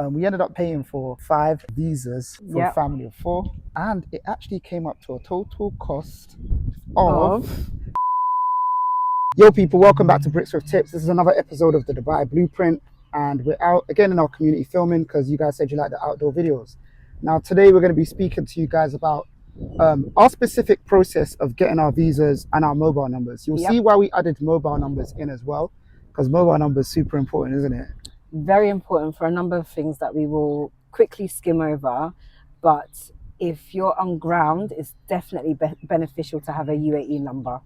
We ended up paying for 5 visas for a Yep. family of 4, and it actually came up to a total cost of. Of. Yo, people, welcome back to Bricks with Tips. This is another episode of the Dubai Blueprint, and we're out again in our community filming because you guys said you like the outdoor videos. Now, today we're going to be speaking to you guys about our specific process of getting our visas and our mobile numbers. You'll Yep. see why we added mobile numbers in as well, because mobile numbers super important, isn't it? Very important for a number of things that we will quickly skim over. But if you're on ground, it's definitely beneficial to have a UAE number.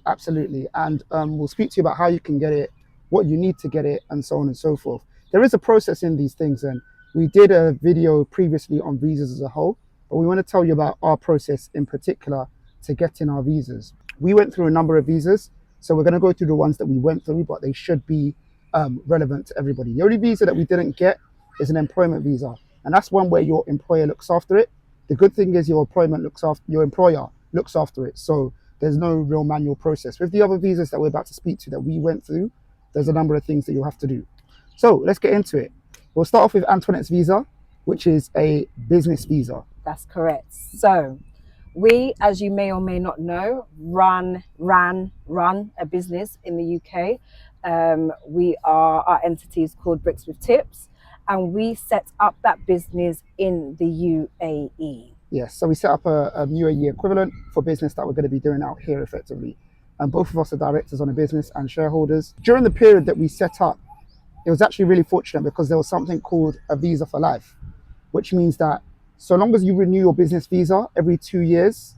Absolutely. And we'll speak to you about how you can get it, what you need to get it, and so on and so forth. There is a process in these things, and we did a video previously on visas as a whole, but we want to tell you about our process in particular to getting our visas. We went through a number of visas, so we're going to go through the ones that we went through, but they should be relevant to everybody. The only visa that we didn't get is an employment visa, and that's one where your employer looks after it. The good thing is your employer looks after it. So there's no real manual process. With the other visas that we're about to speak to that we went through, there's a number of things that you'll have to do. So let's get into it. We'll start off with Antoinette's visa, which is a business visa. That's correct. So we, as you may or may not know, run a business in the UK. Our entity is called Bricks with Tips, and we set up that business in the UAE. Yes, so we set up a UAE equivalent for business that we're going to be doing out here effectively. And both of us are directors on a business and shareholders. During the period that we set up, it was actually really fortunate because there was something called a visa for life, which means that so long as you renew your business visa every 2 years,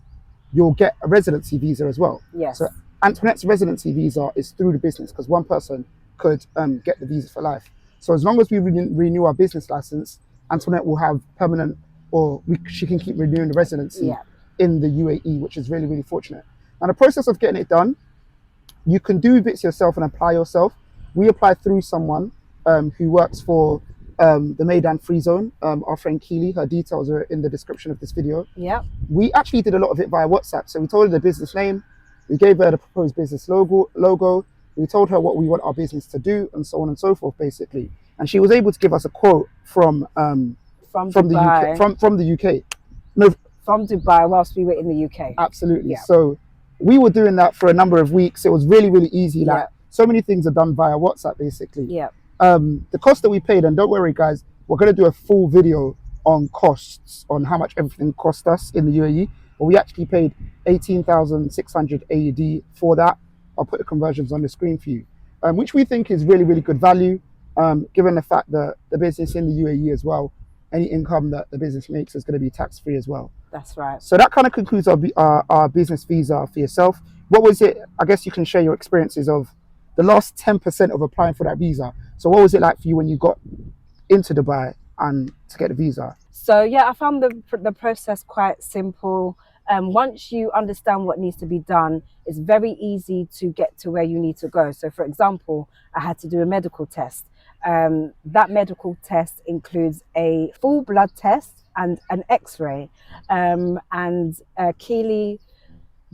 you'll get a residency visa as well. Yes. So Antoinette's residency visa is through the business because one person could get the visa for life. So as long as we renew our business license, Antoinette will have permanent, or she can keep renewing the residency in the UAE, which is really, really fortunate. Now, the process of getting it done, you can do bits yourself and apply yourself. We applied through someone who works for the Maidan Free Zone, our friend Keely. Her details are in the description of this video. Yeah. We actually did a lot of it via WhatsApp. So we told her the business name, we gave her the proposed business logo, we told her what we want our business to do, and so on and so forth, basically. And she was able to give us a quote from Dubai. the UK. No, from Dubai whilst we were in the UK. Absolutely. Yeah. So we were doing that for a number of weeks. It was really, really easy. Like so many things are done via WhatsApp, basically. Yeah. The cost that we paid, and don't worry, guys, we're going to do a full video on costs, on how much everything cost us in the UAE. But we actually paid 18,600 AED for that. I'll put the conversions on the screen for you, which we think is really, really good value, given the fact that the business in the UAE as well, any income that the business makes is going to be tax-free as well. That's right. So that kind of concludes our business visa for yourself. What was it? I guess you can share your experiences of the last 10% of applying for that visa. So what was it like for you when you got into Dubai and to get the visa? So yeah, I found the process quite simple. Once you understand what needs to be done, it's very easy to get to where you need to go. So for example, I had to do a medical test. That medical test includes a full blood test and an x-ray. Keely,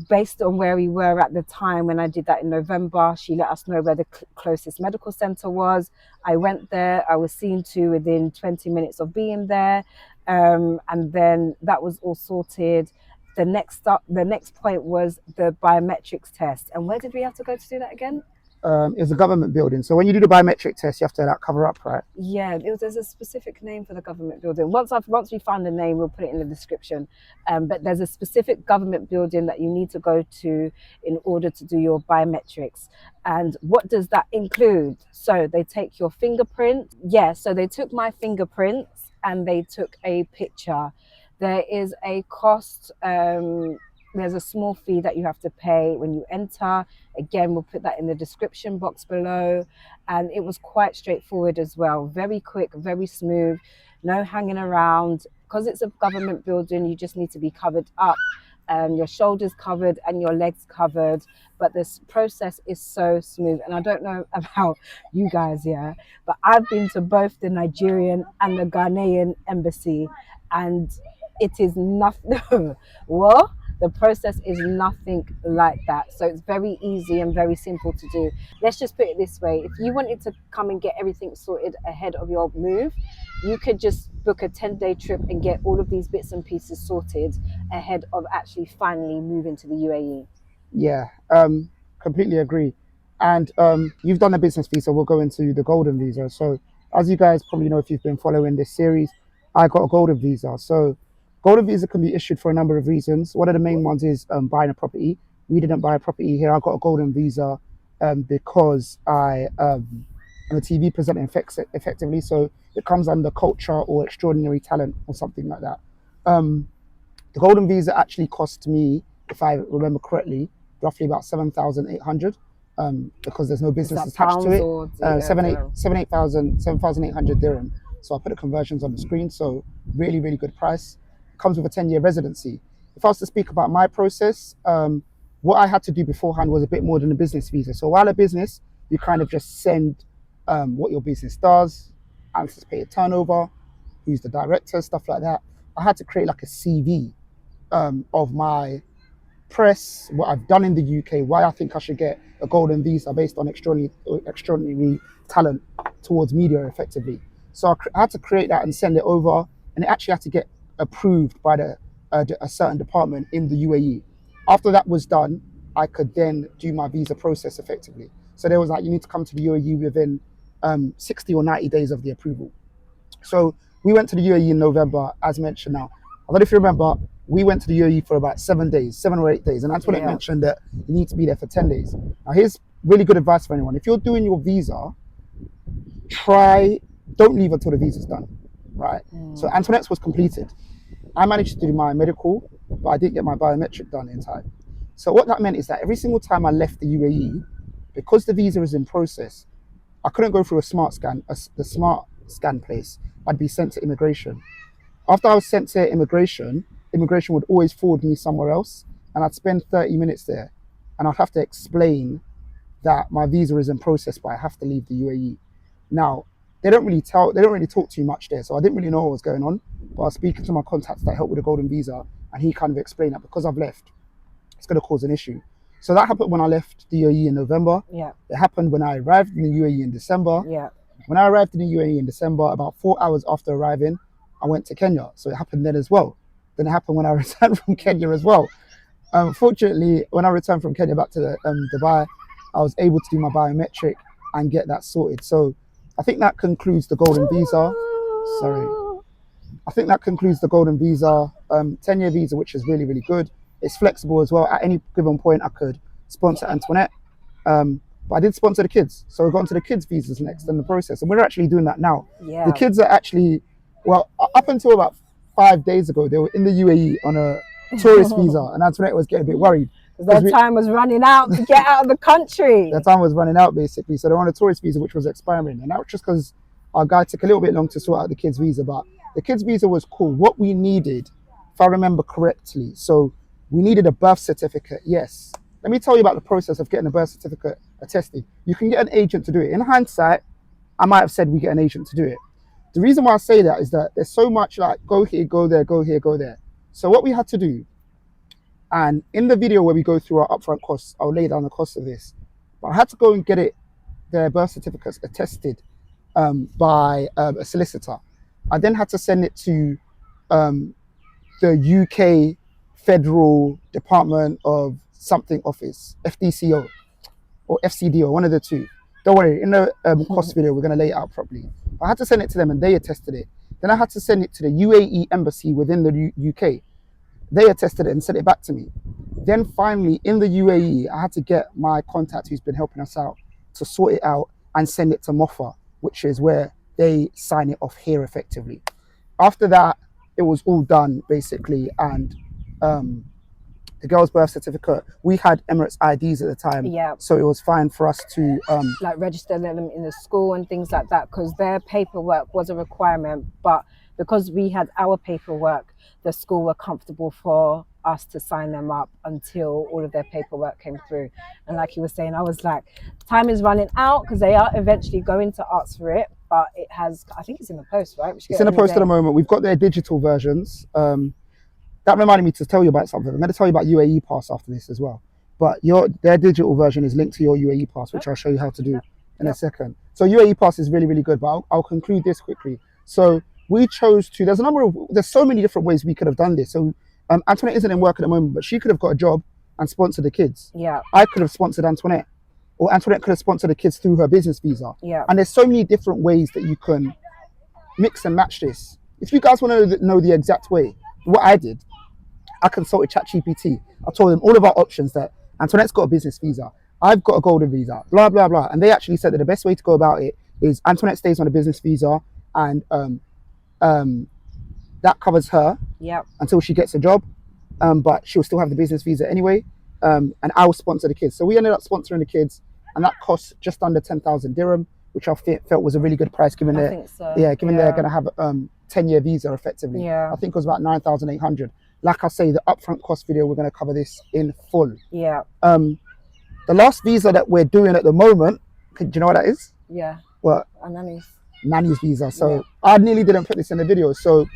based on where we were at the time when I did that in November, she let us know where the closest medical center was. I went there. I was seen to within 20 minutes of being there. And then that was all sorted. The next point was the biometrics test. And where did we have to go to do that again? It was a government building. So when you do the biometric test, you have to cover up, right? Yeah, there's a specific name for the government building. Once we find the name, we'll put it in the description. But there's a specific government building that you need to go to in order to do your biometrics. And what does that include? So they take your fingerprint. Yeah, so they took my fingerprints and they took a picture. There is a cost. There's a small fee that you have to pay when you enter. Again, we'll put that in the description box below. And it was quite straightforward as well. Very quick, very smooth, no hanging around. Because it's a government building, you just need to be covered up. Your shoulders covered and your legs covered. But this process is so smooth. And I don't know about you guys, but I've been to both the Nigerian and the Ghanaian embassy. And it is nothing. What? The process is nothing like that. So it's very easy and very simple to do. Let's just put it this way. If you wanted to come and get everything sorted ahead of your move, you could just book a 10-day trip and get all of these bits and pieces sorted ahead of actually finally moving to the UAE. Yeah, completely agree. And you've done a business visa. We'll go into the golden visa. So, as you guys probably know, if you've been following this series, I got a golden visa. So, golden visa can be issued for a number of reasons. One of the main ones is buying a property. We didn't buy a property here. I got a golden visa because I'm a TV presenter effectively. So, it comes under culture or extraordinary talent or something like that. Um, the golden visa actually cost me, if I remember correctly, roughly about 7,800, because there's no Is business that attached to pounds it. or Seven, 7,800 dirham. So I put the conversions on the screen. So really, really good price. It comes with a 10-year residency. If I was to speak about my process, what I had to do beforehand was a bit more than a business visa. So while a business, you kind of just send what your business does, anticipated turnover, who's the director, stuff like that. I had to create like a CV of my press, what I've done in the UK, why I think I should get a golden visa based on extraordinary talent towards media effectively. So I had to create that and send it over, and it actually had to get approved by a certain department in the UAE. After that was done, I could then do my visa process effectively. So there was like, you need to come to the UAE within 60 or 90 days of the approval. So we went to the UAE in November, as mentioned now. I don't know if you remember, we went to the UAE for about 7 days, 7 or 8 days. And Antoinette Yeah. mentioned that you need to be there for 10 days. Now, here's really good advice for anyone. If you're doing your visa, don't leave until the visa's done, right? So Antoinette's was completed. I managed to do my medical, but I didn't get my biometric done in time. So what that meant is that every single time I left the UAE, because the visa is in process, I couldn't go through the smart scan place. I'd be sent to immigration. After I was sent to immigration, immigration would always forward me somewhere else, and I'd spend 30 minutes there, and I'd have to explain that my visa is in process, but I have to leave the UAE. Now, they don't really talk too much there, so I didn't really know what was going on. But I was speaking to my contacts that helped with the golden visa, and he kind of explained that because I've left, it's going to cause an issue. So that happened when I left the UAE in November. Yeah. It happened when I arrived in the UAE in December. Yeah. When I arrived in the UAE in December, about 4 hours after arriving, I went to Kenya. So it happened then as well. Then it happened when I returned from Kenya as well. Fortunately, when I returned from Kenya back to Dubai, I was able to do my biometric and get that sorted. So I think that concludes the golden visa. Sorry. I think that concludes the golden visa, 10-year visa, which is really, really good. It's flexible as well. At any given point, I could sponsor Antoinette. But I did sponsor the kids. So we've gone to the kids' visas next in the process. And we're actually doing that now. Yeah. The kids are actually, well, up until about 5 days ago, they were in the UAE on a tourist visa. And Antoinette was getting a bit worried. Their time was running out to get out of the country. Their time was running out, basically. So they're on a tourist visa, which was expiring. And that was just because our guy took a little bit long to sort out the kids' visa. But the kids' visa was cool. What we needed, if I remember correctly, so we needed a birth certificate, yes. Let me tell you about the process of getting a birth certificate attested. You can get an agent to do it. In hindsight, I might have said we get an agent to do it. The reason why I say that is that there's so much like go here, go there, go here, go there. So what we had to do, and in the video where we go through our upfront costs, I'll lay down the cost of this. But I had to go and get their birth certificates attested by a solicitor. I then had to send it to the UK Federal Department of something office, FDCO or FCDO, one of the two. Don't worry, in the cost video, we're going to lay it out properly. I had to send it to them and they attested it. Then I had to send it to the UAE embassy within the UK. They attested it and sent it back to me. Then finally, in the UAE, I had to get my contact who's been helping us out to sort it out and send it to MOFA, which is where they sign it off here effectively. After that, it was all done basically, and the girl's birth certificate, we had Emirates IDs at the time, Yeah. so it was fine for us to like register them in the school and things like that, because their paperwork was a requirement, but because we had our paperwork, the school were comfortable for us to sign them up until all of their paperwork came through. And like you were saying, I was like, time is running out because they are eventually going to ask for it, but it has, I think it's in the post, right? It's in the post at the moment. We've got their digital versions. That reminded me to tell you about something. I'm going to tell you about UAE Pass after this as well. But their digital version is linked to your UAE Pass, which I'll show you how to do in a second. So UAE Pass is really, really good, but I'll conclude this quickly. So we chose to. There's so many different ways we could have done this. So Antoinette isn't in work at the moment, but she could have got a job and sponsored the kids. Yeah. I could have sponsored Antoinette, or Antoinette could have sponsored the kids through her business visa. Yeah. And there's so many different ways that you can mix and match this. If you guys want to know the exact way, what I did, I consulted ChatGPT. I told them all of our options, that Antoinette's got a business visa, I've got a golden visa, blah, blah, blah. And they actually said that the best way to go about it is Antoinette stays on a business visa, and that covers her until she gets a job. But she'll still have the business visa anyway. And I'll sponsor the kids. So we ended up sponsoring the kids, and that cost just under 10,000 dirham, which I felt was a really good price, given they're going to have 10-year visa effectively. I think it was about 9,800. Like I say, the upfront cost video, we're going to cover this in full. The last visa that we're doing at the moment, do you know what that is? What? A nanny's visa. So I nearly didn't put this in the video. So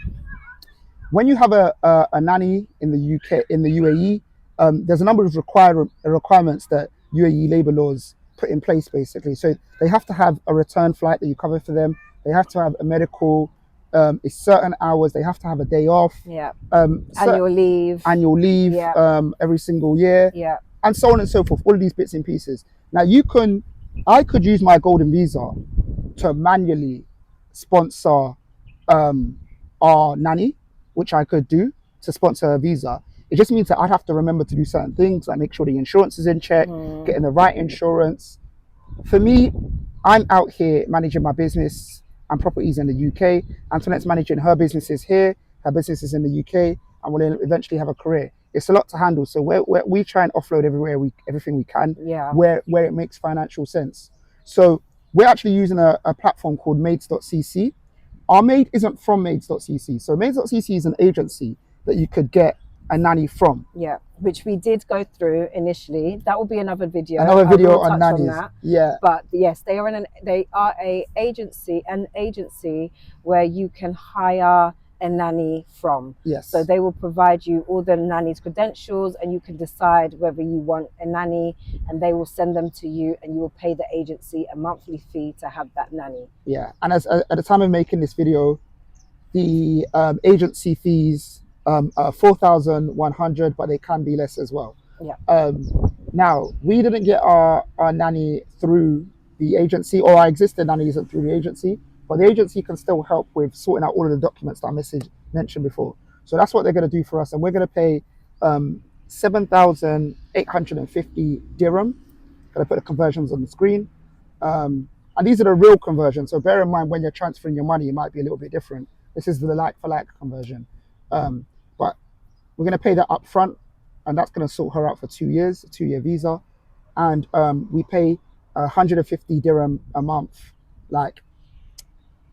when you have a nanny in the UK, in the UAE, there's a number of requirements that UAE labour laws put in place, basically. So they have to have a return flight that you cover for them. They have to have a medical. It's certain hours. They have to have a day off. Annual leave. Every single year. And so on and so forth. All of these bits and pieces. Now I could use my golden visa to manually sponsor our nanny, which I could do to sponsor her visa. It just means that I'd have to remember to do certain things, like make sure the insurance is in check, getting the right insurance. For me, I'm out here managing my business and properties in the UK. Antoinette's managing her businesses here, her businesses in the UK, and will eventually have a career. It's a lot to handle, so we try and offload everything we can, where it makes financial sense. So we're actually using a platform called Maids.cc. Our maid isn't from Maids.cc. So Maids.cc is an agency that you could get a nanny from. Which we did go through initially. That will be another video. On nannies. But yes, they are an agency where you can hire a nanny from. So they will provide you all the nanny's credentials, and you can decide whether you want a nanny, and they will send them to you, and you will pay the agency a monthly fee to have that nanny. And at the time of making this video, the agency fees are 4,100, but they can be less as well. Now, we didn't get our nanny through the agency, or our existing nanny isn't through the agency, but the agency can still help with sorting out all of the documents that I mentioned before. So that's what they're going to do for us, and we're going to pay 7,850 dirham. Going to put the conversions on the screen, and these are the real conversions. So bear in mind, when you're transferring your money, it might be a little bit different. This is the like-for-like conversion. But we're going to pay that up front, and that's going to sort her out for 2 years, a 2-year visa. And we pay 150 dirham a month, like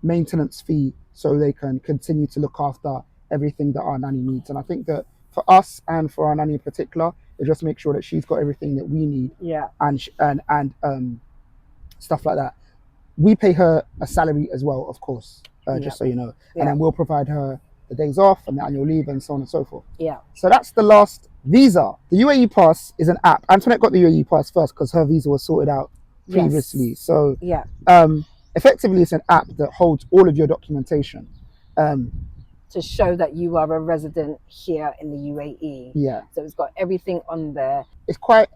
maintenance fee, so they can continue to look after everything that our nanny needs. And I think that for us, and for our nanny in particular, it just makes sure that she's got everything that we need, and stuff like that. We pay her a salary as well, of course, just so you know. And then we'll provide her the days off and the annual leave and so on and so forth. So that's the last visa. The UAE Pass is an app. Antoinette got the UAE Pass first because her visa was sorted out previously. So effectively, it's an app that holds all of your documentation to show that you are a resident here in the UAE. So it's got everything on there. It's quite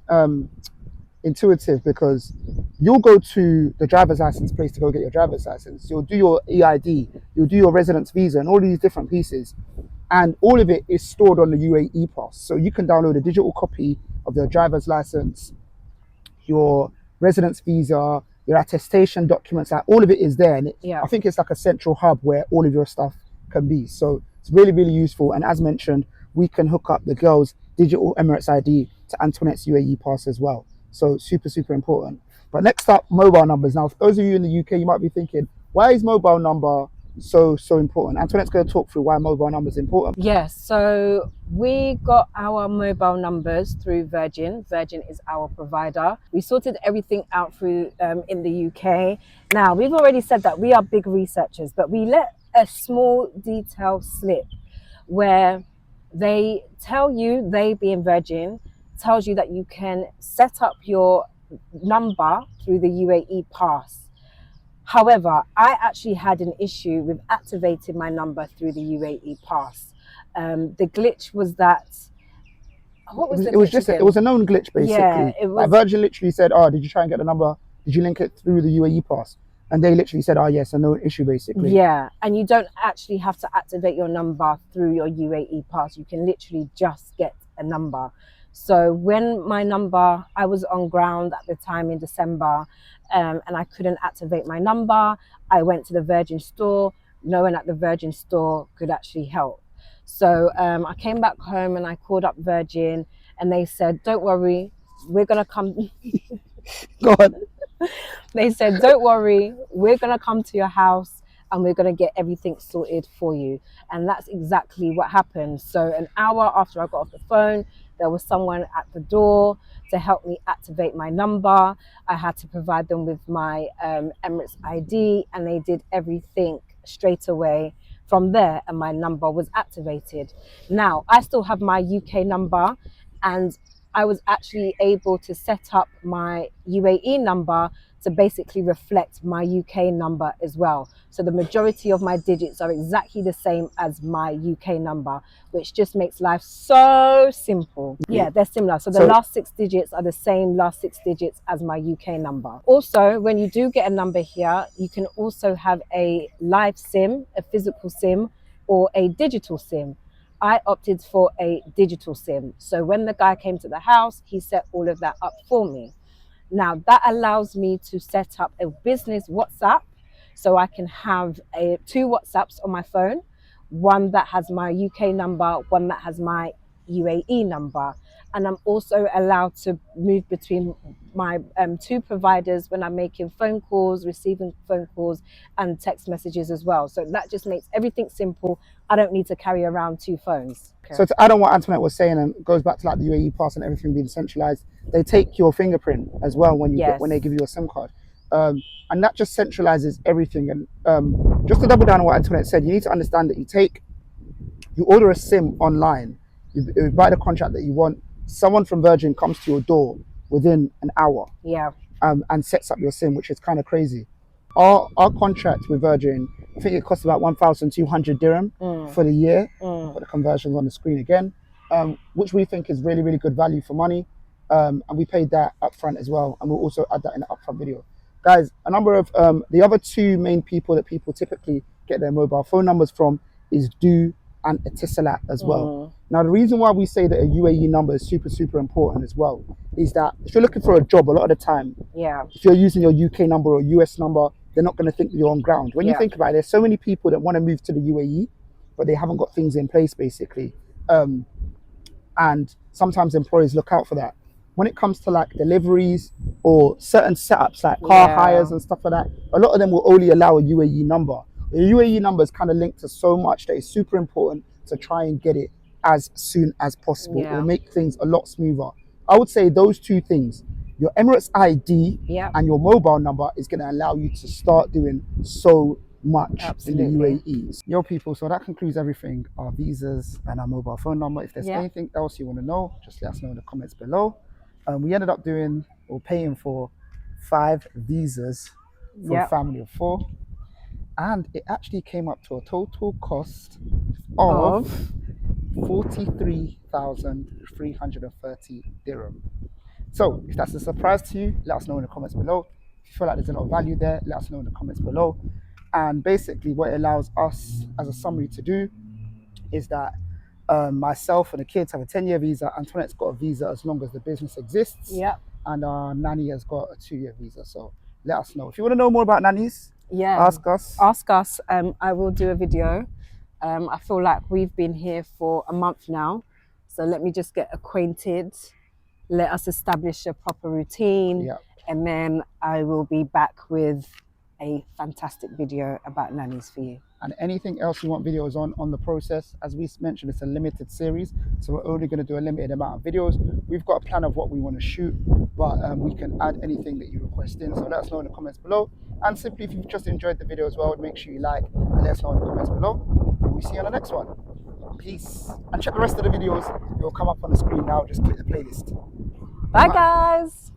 intuitive, because you'll go to the driver's license place to go get your driver's license. You'll do your EID, you'll do your residence visa, and all these different pieces. And all of it is stored on the UAE Pass. So you can download a digital copy of your driver's license, your residence visa, your attestation documents, like all of it is there. And I think it's like a central hub where all of your stuff can be. So it's really, really useful. And as mentioned, we can hook up the girls' digital Emirates ID to Antoinette's UAE Pass as well. So super, super important. But next up, mobile numbers. Now, for those of you in the UK, you might be thinking, why is mobile number so important? Antoinette's going to talk through why mobile number is important. So we got our mobile numbers through Virgin. Virgin is our provider. We sorted everything out through in the UK. Now, we've already said that we are big researchers, but we let a small detail slip where they tell you, they being Virgin, tells you that you can set up your number through the UAE Pass. However, I actually had an issue with activating my number through the UAE Pass. The glitch was that, what was the It was glitch just it again? was a known glitch Yeah, basically. it Like was. Virgin literally said, "Oh, did you try and get the number? Did you link it through the UAE Pass?" And they literally said, "Oh, yes, a known issue basically." Yeah, and you don't actually have to activate your number through your UAE Pass. You can literally just get a number. So when my number, I was on ground at the time in December, and I couldn't activate my number. I went to the Virgin store. No one at the Virgin store could actually help. So I came back home and I called up Virgin, and they said, "Don't worry, we're gonna come." Go on. They said, "Don't worry, we're going to come to your house and we're going to get everything sorted for you." And that's exactly what happened. So, an hour after I got off the phone, there was someone at the door to help me activate my number. I had to provide them with my Emirates ID, and they did everything straight away from there, and my number was activated. Now, I still have my UK number, and I was actually able to set up my UAE number to basically reflect my UK number as well. So the majority of my digits are exactly the same as my UK number, which just makes life so simple. Yeah, they're similar. So the So last 6 digits are the same last 6 digits as my UK number. Also, when you do get a number here, you can also have a live SIM, a physical SIM, or a digital SIM. I opted for a digital SIM. So when the guy came to the house, he set all of that up for me. Now that allows me to set up a business WhatsApp, so I can have two WhatsApps on my phone, one that has my UK number, one that has my UAE number. And I'm also allowed to move between my two providers when I'm making phone calls, receiving phone calls, and text messages as well. So that just makes everything simple. I don't need to carry around two phones. So to add on what Antoinette was saying, and goes back to like the UAE Pass and everything being centralized, they take your fingerprint as well when you get Yes. when they give you a SIM card, and that just centralizes everything. And just to double down on what Antoinette said, you need to understand that you order a SIM online, you buy the contract that you want. Someone from Virgin comes to your door within an hour, Yeah. and sets up your SIM, which is kind of crazy. Our contract with Virgin, I think it costs about 1,200 dirham for the year. I've got the conversions on the screen again, which we think is really, really good value for money. And we paid that upfront as well, and we'll also add that in the upfront video. Guys, a number of the other two main people that people typically get their mobile phone numbers from is Do and Etisalat as well. Now, the reason why we say that a UAE number is super, super important as well is that if you're looking for a job, a lot of the time, Yeah. if you're using your UK number or US number, they're not going to think that you're on ground. When you Yeah. think about it, there's so many people that want to move to the UAE, but they haven't got things in place basically. And sometimes employers look out for that. When it comes to like deliveries or certain setups like car hires and stuff like that, a lot of them will only allow a UAE number. The UAE number is kind of linked to so much that it's super important to try and get it as soon as possible. It will make things a lot smoother. I would say those two things, your Emirates ID and your mobile number, is going to allow you to start doing so much in the UAE. Yo people, so that concludes everything, our visas and our mobile phone number. If there's anything else you want to know, just let us know in the comments below. We ended up doing or paying for 5 visas for a family of 4, and it actually came up to a total cost of 43,330 dirham. So if that's a surprise to you, let us know in the comments below. If you feel like there's a lot of value there, let us know in the comments below. And basically what it allows us as a summary to do is that myself and the kids have a 10-year visa. Antoinette's got a visa as long as the business exists. And our nanny has got a 2-year visa. So let us know. If you want to know more about nannies, ask us. Ask us. I will do a video. I feel like we've been here for a month now. So let me just get acquainted. Let us establish a proper routine. And then I will be back with a fantastic video about nannies for you. And anything else you want videos on the process, as we mentioned, it's a limited series, so we're only going to do a limited amount of videos. We've got a plan of what we want to shoot, but we can add anything that you request in, so let us know in the comments below. And simply, if you've just enjoyed the video as well, make sure you like and let us know in the comments below. And we'll see you on the next one. Peace. And check the rest of the videos. It will come up on the screen now. Just click the playlist. Bye guys.